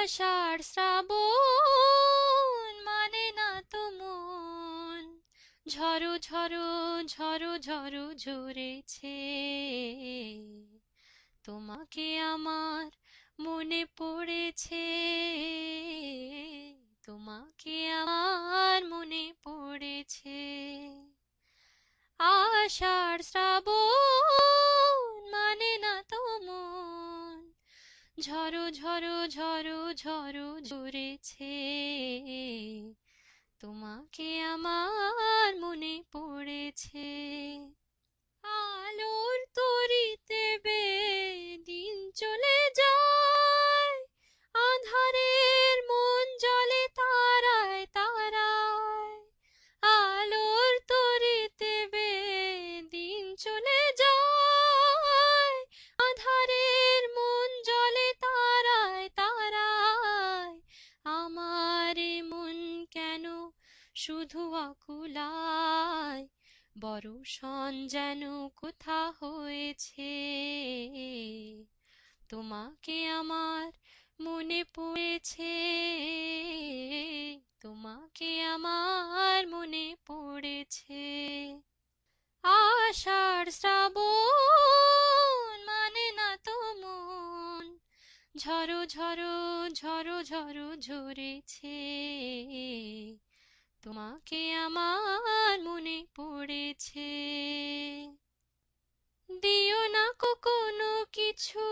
আষাঢ় শ্রাবণ মানে না তো মন, ঝড়ো ঝড়ো ঝড়ো ঝড়ো ঝরেছে। তোমাকে আমার মনে পড়েছে, তোমাকে আমার মনে পড়েছে। আষাঢ় শ্রাবণ মানে না তো মন, ঝড়ো ঝড়ো ঝড়ো ঝড়ো ঝরেছে। তোমাকে আমার মনে পড়েছে। আলোর তরিতে দিন চলে যায়, আঁধারের মন জ্বলে তারায় তারায়। আলোর তরিতে দিন চলে যায়, আঁধারের মন জ্বলে তারায় তারায়। আমার এ মন কেন শুধু আকুলায়, বর্ষণ যেন কোথা হয়েছে। তোমাকে আমার মনে পড়েছে, তোমাকে আমার মনে পড়েছে। আষাঢ় শ্রাবণ মানে না তো মন, ঝড়ো ঝড়ো ঝড়ো ঝড়ো ঝরেছে। তোমাকে আমার মনে পড়েছে। দিও না কোনো কিছু,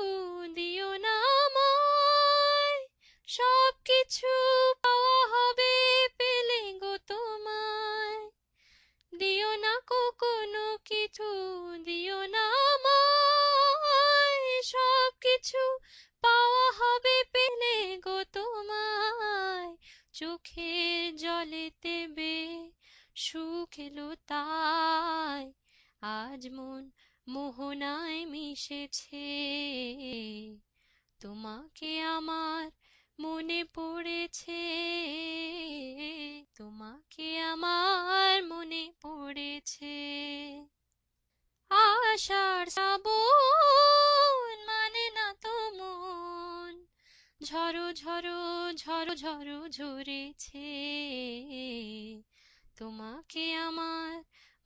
দিও না আমায়, সব কিছু পাওয়া হবে পেলে গো তোমায়। দিও না কোনো কিছু, দিও না আমায়, সব কিছু পাওয়া হবে পেলে গো তোমায়। চোখের জলেতে সুখ এলো তাই, আজ মন মোহনায় মিশেছে। তোমাকে আমার মনে পড়েছে, তোমাকে আমার মনে পড়েছে। আষাঢ় শ্রাবণ মানে না তো মন, ঝড়ো ঝড়ো ঝড়ো ঝড়ো ঝরেছে। তোমাকে আমার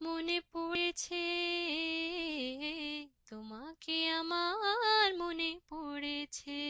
মনে পড়েছে, তোমাকে আমার মনে পড়েছে।